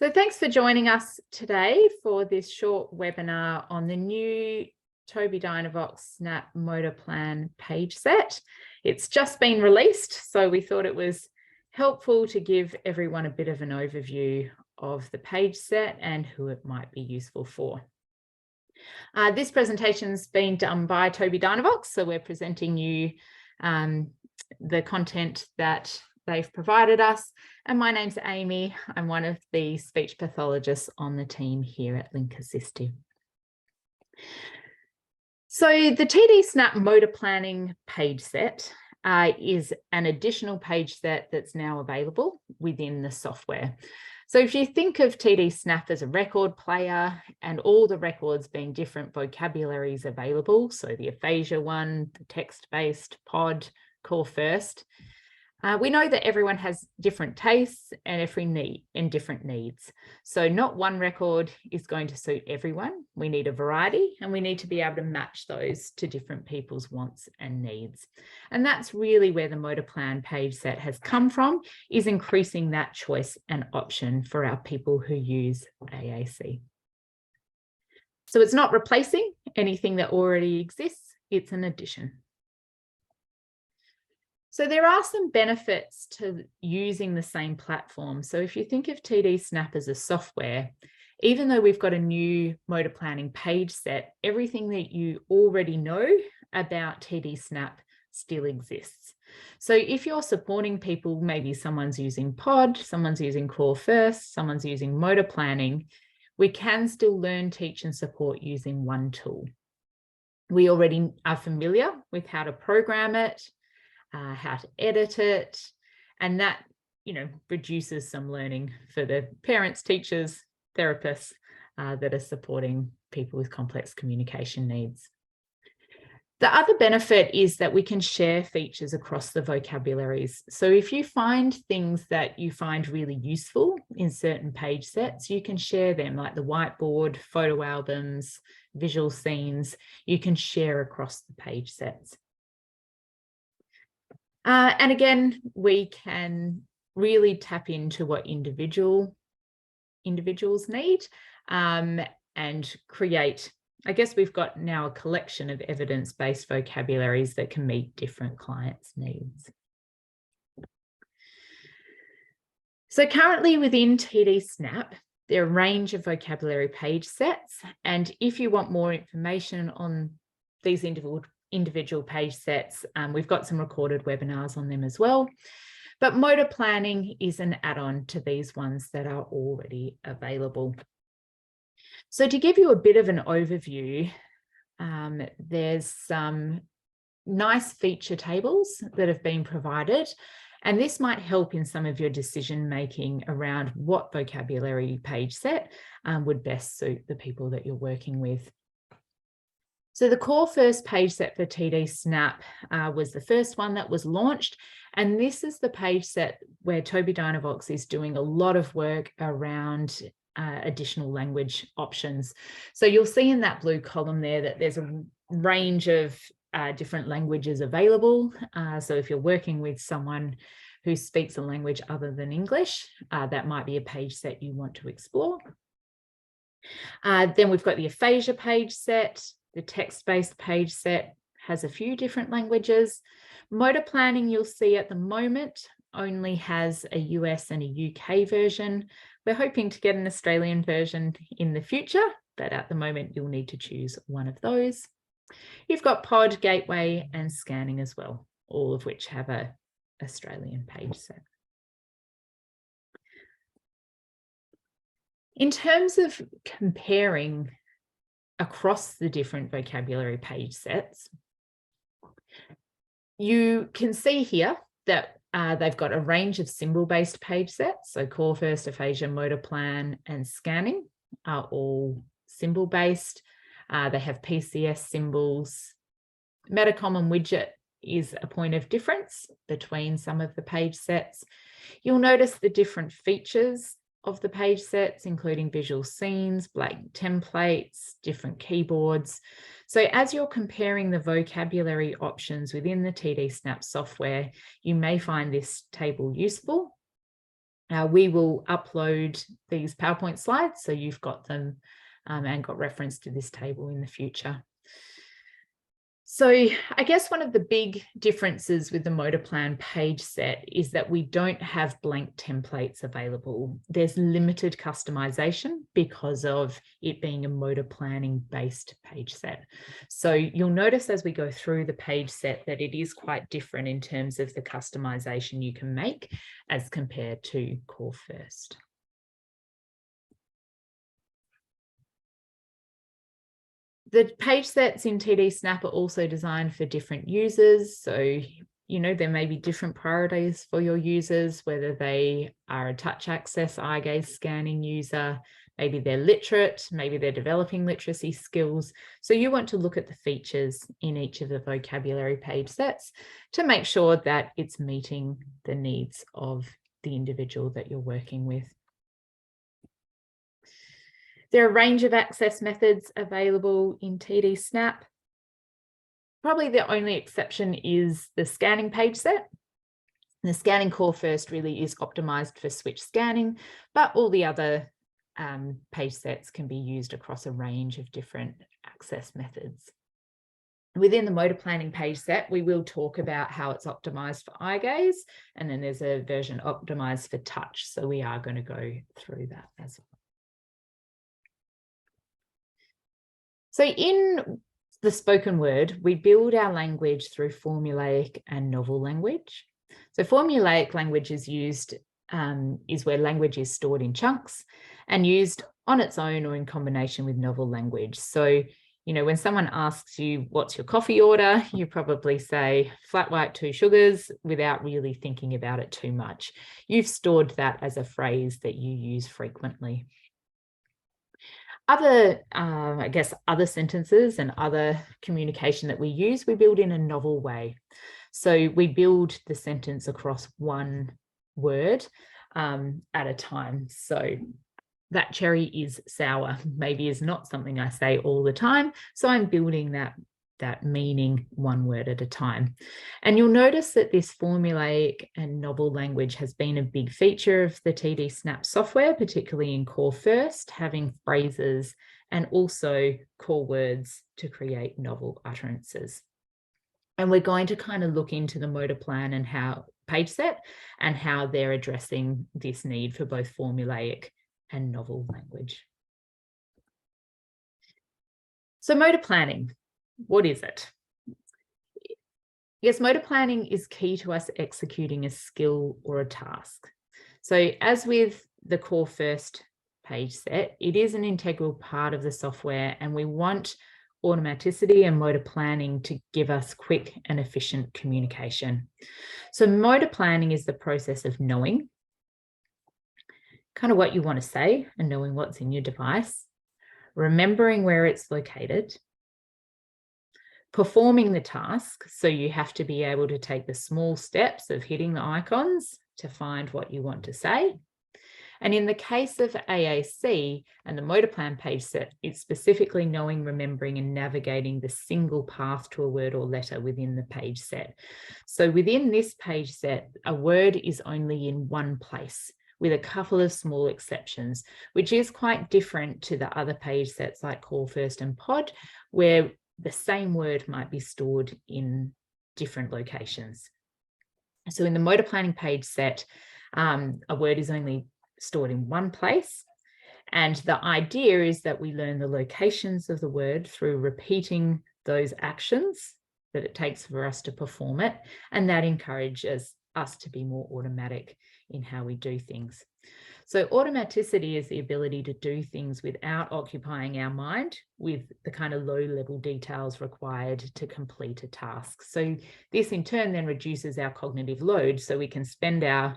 So thanks for joining us today for this short webinar on the new Tobii Dynavox Snap Motor Plan page set. It's just been released, so we thought it was helpful to give everyone a bit of an overview of the page set and who it might be useful for. This presentation's been done by Tobii Dynavox, so we're presenting you the content that they've provided us. And my name's Amy. I'm one of the speech pathologists on the team here at Link Assistive. So the TD Snap Motor Planning page set is an additional page set that's now available within the software. So if you think of TD Snap as a record player and all the records being different vocabularies available, so the aphasia one, the text-based, pod, call first, we know that everyone has different tastes and different needs. So not one record is going to suit everyone. We need a variety and we need to be able to match those to different people's wants and needs. And that's really where the Motor Plan page set has come from, is increasing that choice and option for our people who use AAC. So it's not replacing anything that already exists, it's an addition. So there are some benefits to using the same platform. So if you think of TD Snap as a software, even though we've got a new motor planning page set, everything that you already know about TD Snap still exists. So if you're supporting people, maybe someone's using Pod, someone's using Core First, someone's using motor planning, we can still learn, teach and support using one tool. We already are familiar with how to program it, how to edit it, and that, reduces some learning for the parents, teachers, therapists that are supporting people with complex communication needs. The other benefit is that we can share features across the vocabularies. So if you find things that you find really useful in certain page sets, you can share them, like the whiteboard, photo albums, visual scenes, you can share across the page sets. And again, we can really tap into what individuals need and create, I guess we've got now a collection of evidence-based vocabularies that can meet different clients' needs. So currently within TD Snap, there are a range of vocabulary page sets. And if you want more information on these individual page sets, we've got some recorded webinars on them as well. But motor planning is an add-on to these ones that are already available. So to give you a bit of an overview, there's some nice feature tables that have been provided, and this might help in some of your decision making around what vocabulary page set would best suit the people that you're working with. So the Core First page set for TD Snap was the first one that was launched. And this is the page set where Tobii Dynavox is doing a lot of work around additional language options. So you'll see in that blue column there that there's a range of different languages available. So if you're working with someone who speaks a language other than English, that might be a page set you want to explore. Then we've got the aphasia page set. The text-based page set has a few different languages. Motor planning, you'll see at the moment, only has a US and a UK version. We're hoping to get an Australian version in the future, but at the moment you'll need to choose one of those. You've got Pod, Gateway and Scanning as well, all of which have an Australian page set. In terms of comparing across the different vocabulary page sets, you can see here that they've got a range of symbol-based page sets. So Core First, Aphasia, Motor Plan and Scanning are all symbol-based. They have PCS symbols. Metacom and Widget is a point of difference between some of the page sets. You'll notice the different features of the page sets, including visual scenes, blank templates, different keyboards. So as you're comparing the vocabulary options within the TD Snap software, you may find this table useful. We will upload these PowerPoint slides, so you've got them and got reference to this table in the future. So I guess one of the big differences with the motor plan page set is that we don't have blank templates available. There's limited customization because of it being a motor planning based page set. So you'll notice as we go through the page set that it is quite different in terms of the customization you can make as compared to Core First. The page sets in TD Snap are also designed for different users. So, there may be different priorities for your users, whether they are a touch access eye gaze scanning user, maybe they're literate, maybe they're developing literacy skills. So you want to look at the features in each of the vocabulary page sets to make sure that it's meeting the needs of the individual that you're working with. There are a range of access methods available in TD Snap. Probably the only exception is the scanning page set. The scanning Core First really is optimized for switch scanning, but all the other page sets can be used across a range of different access methods. Within the motor planning page set, we will talk about how it's optimized for eye gaze, and then there's a version optimized for touch. So we are going to go through that as well. So in the spoken word, we build our language through formulaic and novel language. So formulaic language is used, is where language is stored in chunks and used on its own or in combination with novel language. So, when someone asks you, what's your coffee order? You probably say flat white, 2 sugars, without really thinking about it too much. You've stored that as a phrase that you use frequently. Other sentences and other communication that we use, we build in a novel way. So we build the sentence across one word at a time. So that cherry is sour, maybe is not something I say all the time. So I'm building that meaning one word at a time. And you'll notice that this formulaic and novel language has been a big feature of the TD Snap software, particularly in Core First, having phrases and also core words to create novel utterances. And we're going to kind of look into the motor plan and how page set and how they're addressing this need for both formulaic and novel language. So motor planning. What is it? Yes, motor planning is key to us executing a skill or a task. So as with the Core First page set, it is an integral part of the software, and we want automaticity and motor planning to give us quick and efficient communication. So motor planning is the process of knowing kind of what you want to say and knowing what's in your device, remembering where it's located, performing the task, so you have to be able to take the small steps of hitting the icons to find what you want to say. And in the case of AAC and the motor plan page set, it's specifically knowing, remembering, and navigating the single path to a word or letter within the page set. So within this page set, a word is only in one place, with a couple of small exceptions, which is quite different to the other page sets like Core First and Pod, where the same word might be stored in different locations. So in the motor planning page set, a word is only stored in one place. And the idea is that we learn the locations of the word through repeating those actions that it takes for us to perform it. And that encourages us to be more automatic in how we do things. So automaticity is the ability to do things without occupying our mind with the kind of low-level details required to complete a task. So this in turn then reduces our cognitive load, so we can spend our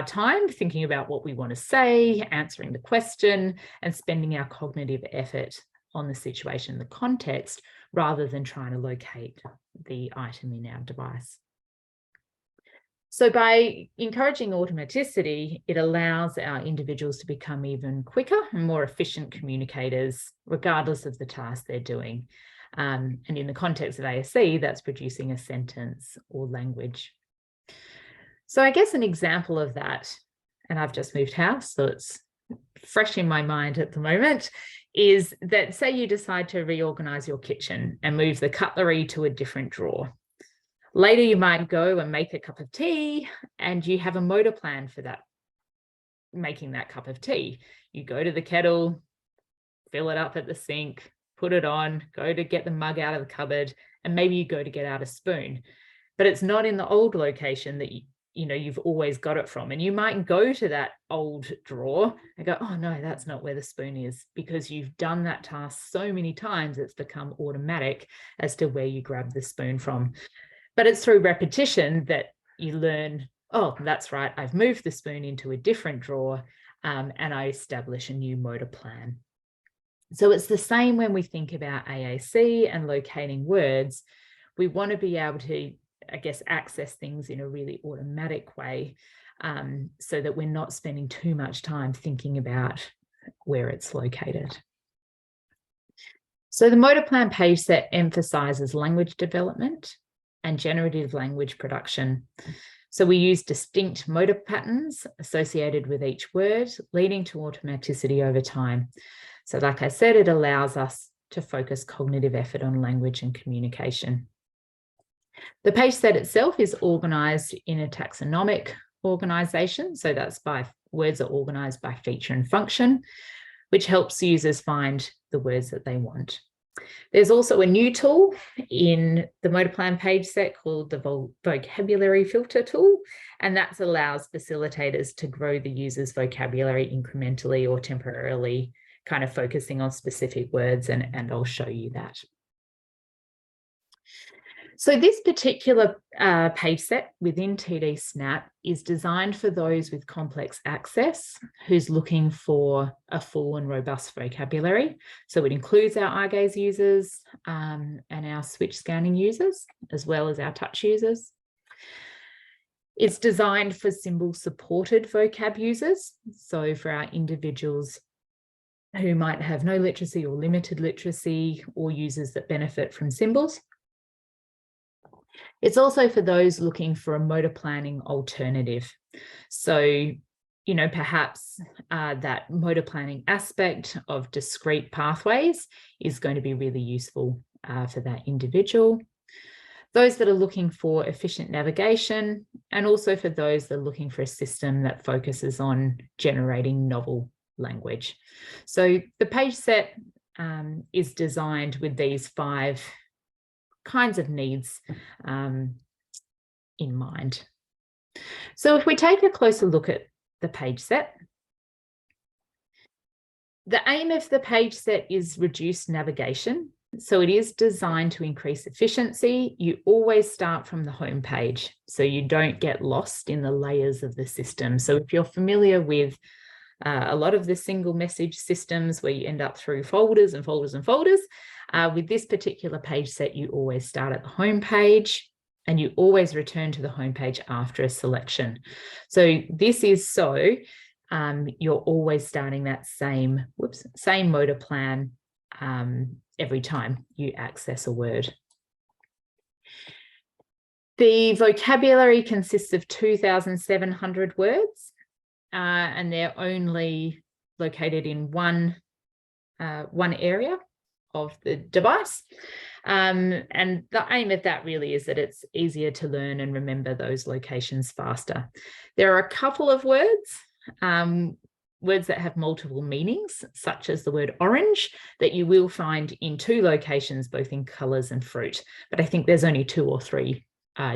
time thinking about what we want to say, answering the question, and spending our cognitive effort on the situation, the context, rather than trying to locate the item in our device. So by encouraging automaticity, it allows our individuals to become even quicker and more efficient communicators, regardless of the task they're doing. And in the context of ASC, that's producing a sentence or language. So I guess an example of that, and I've just moved house, so it's fresh in my mind at the moment, is that say you decide to reorganize your kitchen and move the cutlery to a different drawer. Later, you might go and make a cup of tea, and you have a motor plan for that, making that cup of tea. You go to the kettle, fill it up at the sink, put it on, go to get the mug out of the cupboard, and maybe you go to get out a spoon. But it's not in the old location that you've always got it from. And you might go to that old drawer and go, oh no, that's not where the spoon is, because you've done that task so many times, it's become automatic as to where you grab the spoon from. But it's through repetition that you learn, oh, that's right, I've moved the spoon into a different drawer, and I establish a new motor plan. So it's the same when we think about AAC and locating words. We want to be able to, I guess, access things in a really automatic way, so that we're not spending too much time thinking about where it's located. So the motor plan page set emphasizes language development and generative language production. So we use distinct motor patterns associated with each word, leading to automaticity over time. So like I said, it allows us to focus cognitive effort on language and communication. The page set itself is organized in a taxonomic organization. So that's by words are organized by feature and function, which helps users find the words that they want. There's also a new tool in the motor plan page set called the vocabulary filter tool, and that allows facilitators to grow the user's vocabulary incrementally or temporarily, kind of focusing on specific words, and I'll show you that. So this particular page set within TD Snap is designed for those with complex access who's looking for a full and robust vocabulary. So it includes our eye gaze users and our switch scanning users, as well as our touch users. It's designed for symbol supported vocab users. So for our individuals who might have no literacy or limited literacy, or users that benefit from symbols. It's also for those looking for a motor planning alternative. So, perhaps that motor planning aspect of discrete pathways is going to be really useful for that individual. Those that are looking for efficient navigation, and also for those that are looking for a system that focuses on generating novel language. So the page set is designed with these 5 kinds of needs in mind. So if we take a closer look at the page set, the aim of the page set is reduced navigation. So it is designed to increase efficiency. You always start from the home page, so you don't get lost in the layers of the system. So if you're familiar with a lot of the single message systems where you end up through folders and folders and folders, with this particular page set, you always start at the home page and you always return to the home page after a selection. So this is so you're always starting that same motor plan every time you access a word. The vocabulary consists of 2,700 words, and they're only located in one area of the device. And the aim of that really is that it's easier to learn and remember those locations faster. There are a couple of words that have multiple meanings, such as the word orange, that you will find in 2 locations, both in colours and fruit. But I think there's only 2 or 3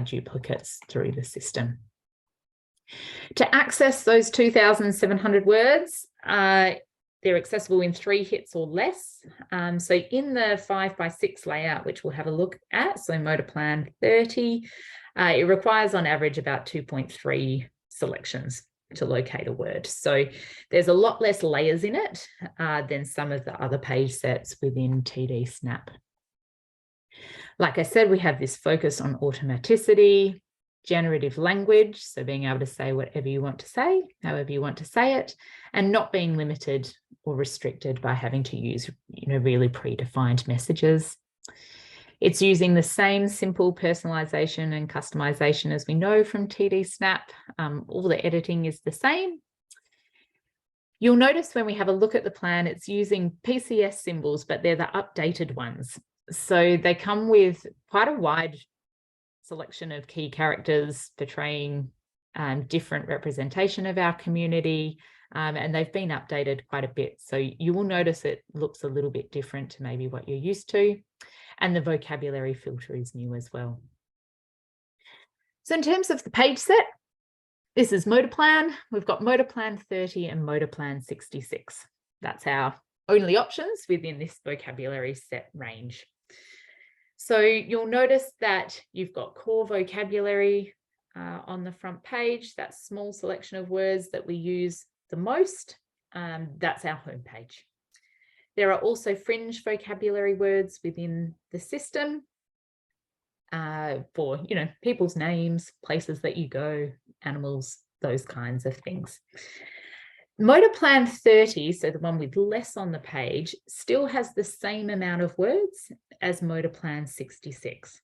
duplicates through the system. To access those 2,700 words, they're accessible in 3 hits or less. So in the 5x6 layout, which we'll have a look at, so motor plan 30, it requires on average about 2.3 selections to locate a word. So there's a lot less layers in it than some of the other page sets within TD Snap. Like I said, we have this focus on automaticity, generative language, so being able to say whatever you want to say, however you want to say it, and not being limited or restricted by having to use, really predefined messages. It's using the same simple personalization and customization as we know from TD Snap. All the editing is the same. You'll notice when we have a look at the plan, it's using PCS symbols, but they're the updated ones. So they come with quite a wide selection of key characters portraying different representation of our community, and they've been updated quite a bit. So you will notice it looks a little bit different to maybe what you're used to, and the vocabulary filter is new as well. So in terms of the page set, this is Motor Plan. We've got Motor Plan 30 and Motor Plan 66. That's our only options within this vocabulary set range. So you'll notice that you've got core vocabulary on the front page, that small selection of words that we use the most. That's our home page. There are also fringe vocabulary words within the system for, people's names, places that you go, animals, those kinds of things. Motor Plan 30, so the one with less on the page, still has the same amount of words as Motor Plan 66.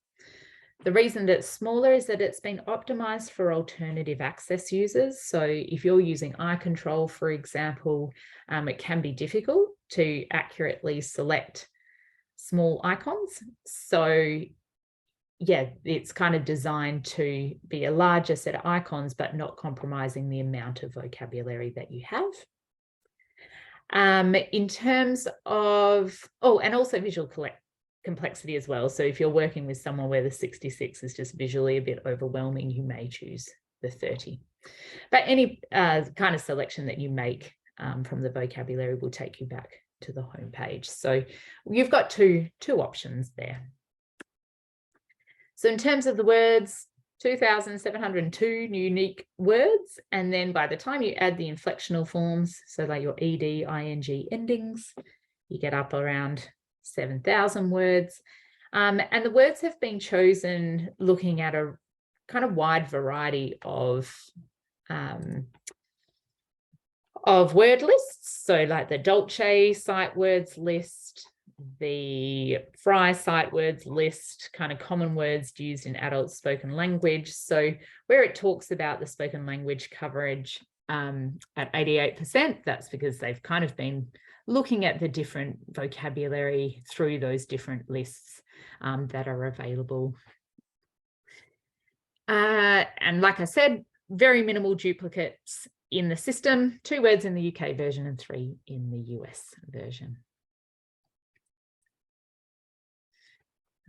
The reason that it's smaller is that it's been optimized for alternative access users. So if you're using eye control, for example, it can be difficult to accurately select small icons. So yeah, it's kind of designed to be a larger set of icons, but not compromising the amount of vocabulary that you have. In terms of, and also visual complexity as well. So if you're working with someone where the 66 is just visually a bit overwhelming, you may choose the 30. But any kind of selection that you make from the vocabulary will take you back to the home page. So you've got two options there. So in terms of the words, 2,702 unique words. And then by the time you add the inflectional forms, so like your ed, ing endings, you get up around 7,000 words. And the words have been chosen looking at a kind of wide variety of word lists. So like the Dolce sight words list, the Fry sight words list, kind of common words used in adult spoken language. So where it talks about the spoken language coverage at 88%, that's because they've kind of been looking at the different vocabulary through those different lists that are available. And like I said, very minimal duplicates in the system, 2 words in the UK version and 3 in the US version.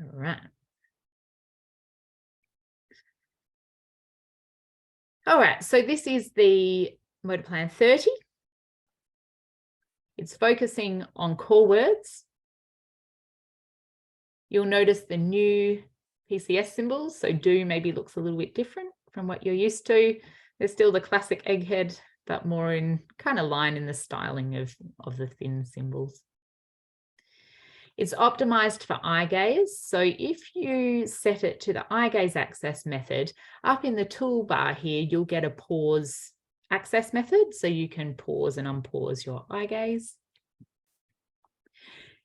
All right. All right, so this is the Motor Plan 30. It's focusing on core words. You'll notice the new PCS symbols. So do maybe looks a little bit different from what you're used to. There's still the classic egghead, but more in kind of line in the styling of the thin symbols. It's optimized for eye gaze. So if you set it to the eye gaze access method, up in the toolbar here, you'll get a pause access method. So you can pause and unpause your eye gaze.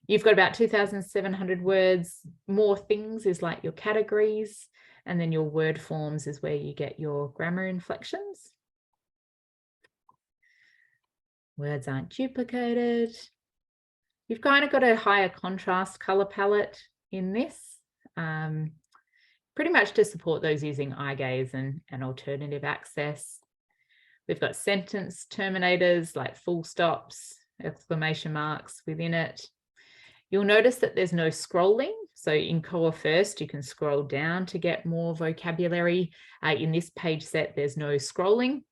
You've got about 2,700 words. More things is like your categories. And then your word forms is where you get your grammar inflections. Words aren't duplicated. You've kind of got a higher contrast color palette in this, pretty much to support those using eye gaze and alternative access. We've got sentence terminators like full stops, exclamation marks within it. You'll notice that there's no scrolling. So in Core First, you can scroll down to get more vocabulary. In this page set, there's no scrolling.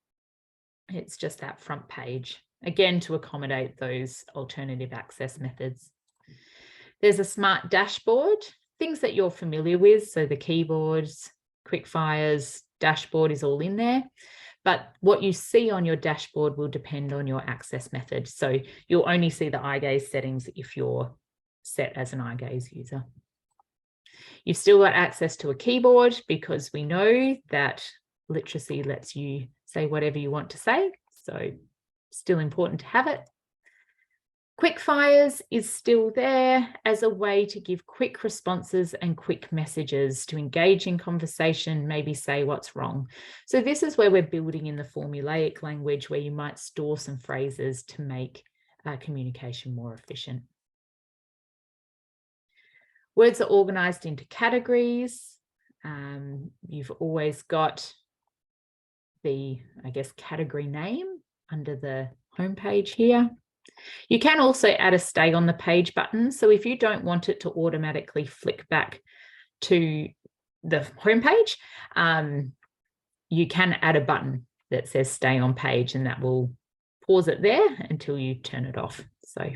It's just that front page. Again, to accommodate those alternative access methods. There's a smart dashboard, things that you're familiar with. So the keyboards, quick fires, dashboard is all in there. But what you see on your dashboard will depend on your access method. So you'll only see the eye gaze settings if you're set as an eye gaze user. You've still got access to a keyboard because we know that literacy lets you say whatever you want to say. So still important to have it. Quick fires is still there as a way to give quick responses and quick messages to engage in conversation, maybe say what's wrong. So this is where we're building in the formulaic language, where you might store some phrases to make communication more efficient. Words are organized into categories. You've always got the, category name under the homepage here. You can also add a stay on the page button. So if you don't want it to automatically flick back to the homepage, you can add a button that says stay on page, and that will pause it there until you turn it off. So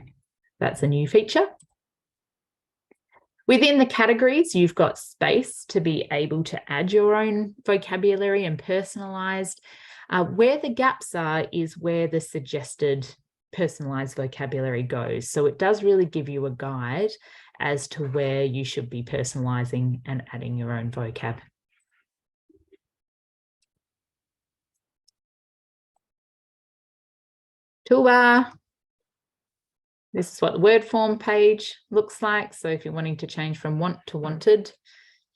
that's a new feature. Within the categories, you've got space to be able to add your own vocabulary and personalized. Where the gaps are is where the suggested personalized vocabulary goes. So it does really give you a guide as to where you should be personalizing and adding your own vocab. Toolbar. This is what the word form page looks like. So if you're wanting to change from want to wanted,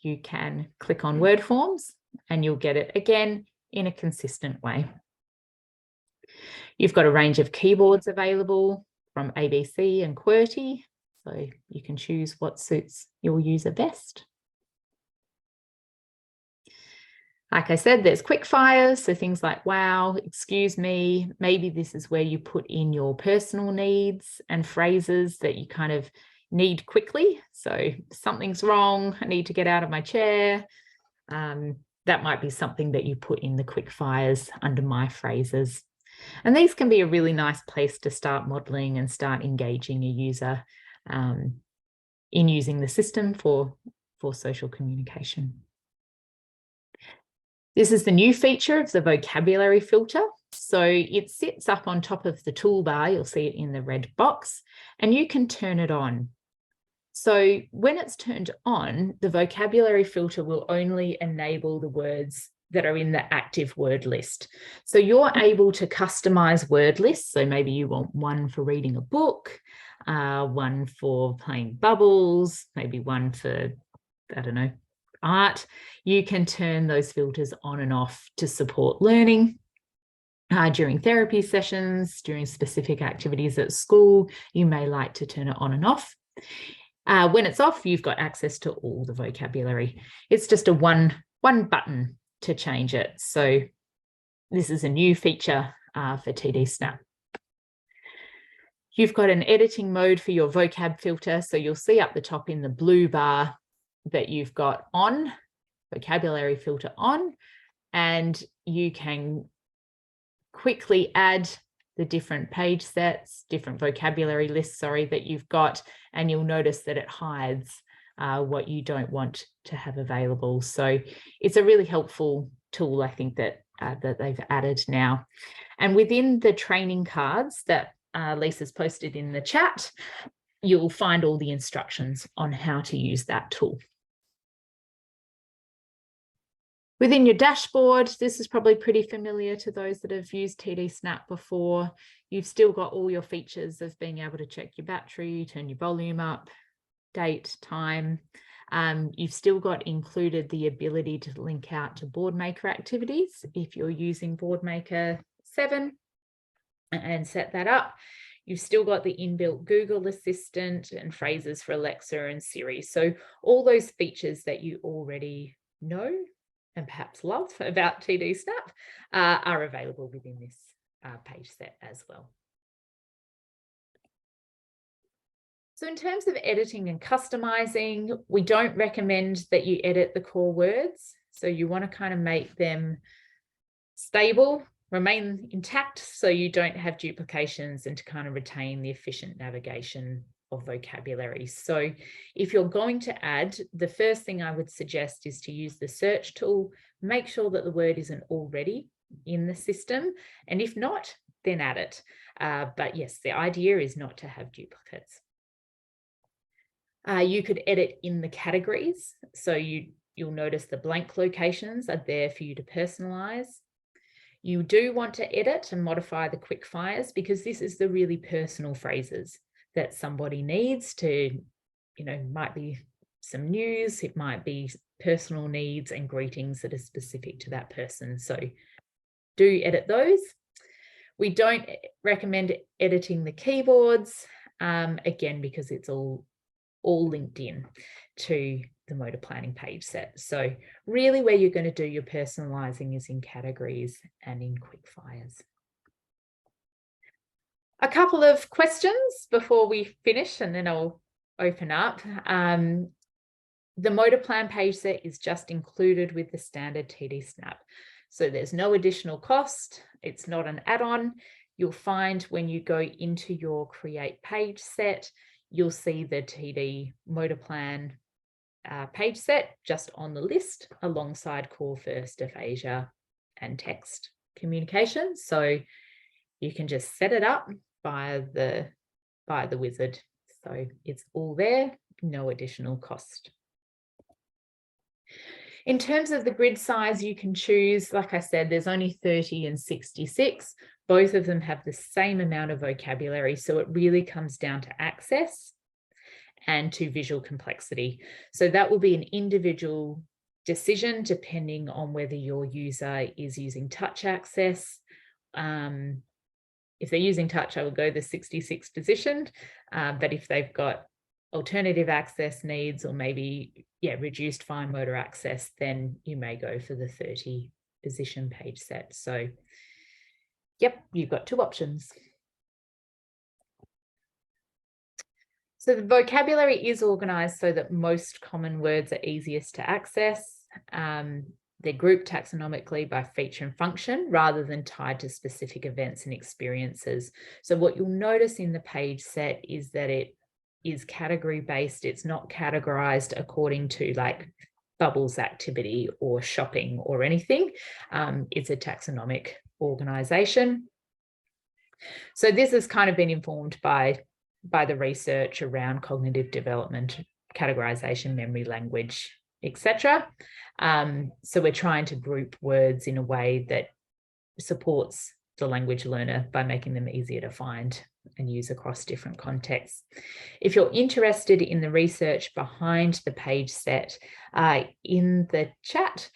you can click on word forms and you'll get it again in a consistent way. You've got a range of keyboards available from ABC and QWERTY, so you can choose what suits your user best. Like I said, there's quick fires, so things like wow, excuse me, maybe this is where you put in your personal needs and phrases that you kind of need quickly. So something's wrong, I need to get out of my chair. That might be something that you put in the quick fires under my phrases. And these can be a really nice place to start modeling and start engaging a user in using the system for social communication. This is the new feature of the vocabulary filter. So it sits up on top of the toolbar. You'll see it in the red box, and you can turn it on. So when it's turned on, the vocabulary filter will only enable the words that are in the active word list. So you're able to customize word lists. So maybe you want one for reading a book, one for playing bubbles, maybe one for, I don't know, art. You can turn those filters on and off to support learning. During therapy sessions, during specific activities at school, you may like to turn it on and off. When it's off, you've got access to all the vocabulary. It's just a one button to change it. So this is a new feature for TD Snap. You've got an editing mode for your vocab filter. So you'll see up the top in the blue bar that you've got on, vocabulary filter on, and you can quickly add the different page sets, different vocabulary lists, that you've got, and you'll notice that it hides what you don't want to have available. So it's a really helpful tool, I think, that they've added now. And within the training cards that Lisa's posted in the chat, you'll find all the instructions on how to use that tool. Within your dashboard, this is probably pretty familiar to those that have used TD Snap before. You've still got all your features of being able to check your battery, turn your volume up, date, time. You've still got included the ability to link out to Boardmaker activities if you're using Boardmaker 7 and set that up. You've still got the inbuilt Google Assistant and phrases for Alexa and Siri. So all those features that you already know and perhaps love about TD Snap are available within this page set as well. So in terms of editing and customizing, we don't recommend that you edit the core words. So you want to kind of make them stable, remain intact, so you don't have duplications, and to kind of retain the efficient navigation of vocabulary. So if you're going to add, the first thing I would suggest is to use the search tool. Make sure that the word isn't already in the system, and if not, then add it. But yes, the idea is not to have duplicates. You could edit in the categories. So you'll notice the blank locations are there for you to personalize. You do want to edit and modify the quick fires because this is the really personal phrases. that somebody needs to, might be some news, it might be personal needs and greetings that are specific to that person. So do edit those. We don't recommend editing the keyboards, again, because it's all linked in to the motor planning page set. So really where you're going to do your personalizing is in categories and in quick fires. A couple of questions before we finish, and then I'll open up. The motor plan page set is just included with the standard TD Snap. So there's no additional cost. It's not an add-on. You'll find when you go into your create page set, you'll see the TD motor plan page set just on the list alongside core first aphasia and text communication. So you can just set it up by the wizard. So it's all there, no additional cost. In terms of the grid size, you can choose, like I said, there's only 30 and 66. Both of them have the same amount of vocabulary. So it really comes down to access and to visual complexity. So that will be an individual decision depending on whether your user is using touch access. If they're using touch, I will go the 66 positioned, but if they've got alternative access needs or maybe reduced fine motor access, then you may go for the 30 position page set. So yep, you've got two options. So the vocabulary is organized so that most common words are easiest to access. They're grouped taxonomically by feature and function rather than tied to specific events and experiences. So what you'll notice in the page set is that it is category based. It's not categorized according to like bubbles activity or shopping or anything. It's a taxonomic organization. So this has kind of been informed by the research around cognitive development, categorization, memory, language, etc. So we're trying to group words in a way that supports the language learner by making them easier to find and use across different contexts. If you're interested in the research behind the page set, in the chat,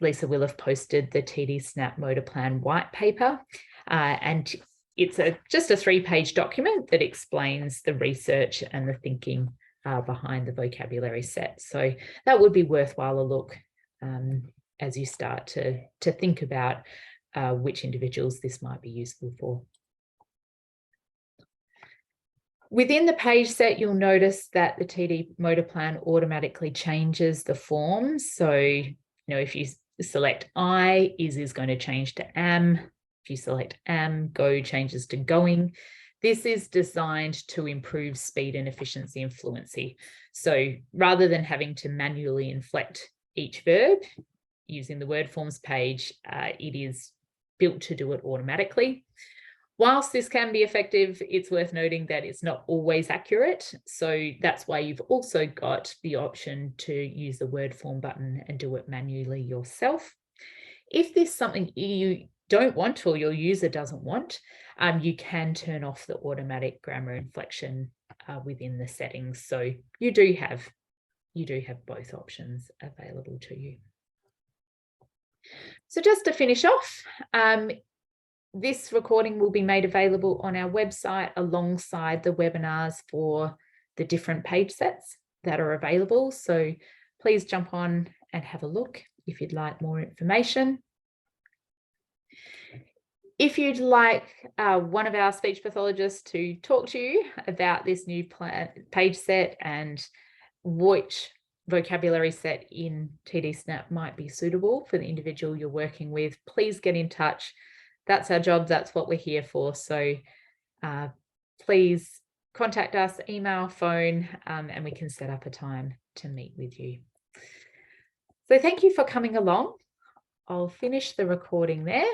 Lisa will have posted the TD Snap Motor Plan white paper, and it's just a 3-page document that explains the research and the thinking behind the vocabulary set. So that would be worthwhile a look as you start to think about which individuals this might be useful for. Within the page set, you'll notice that the TD Motor Plan automatically changes the forms. So, if you select I, is going to change to am. If you select am, go changes to going. This is designed to improve speed and efficiency and fluency. So rather than having to manually inflect each verb using the word forms page, it is built to do it automatically. Whilst this can be effective, it's worth noting that it's not always accurate. So that's why you've also got the option to use the word form button and do it manually yourself. If there's something you don't want or your user doesn't want, you can turn off the automatic grammar inflection within the settings. So you do have both options available to you. So just to finish off, this recording will be made available on our website alongside the webinars for the different page sets that are available. So please jump on and have a look if you'd like more information. If you'd like one of our speech pathologists to talk to you about this new page set and which vocabulary set in TD Snap might be suitable for the individual you're working with, please get in touch. That's our job. That's what we're here for. So please contact us, email, phone, and we can set up a time to meet with you. So thank you for coming along. I'll finish the recording there.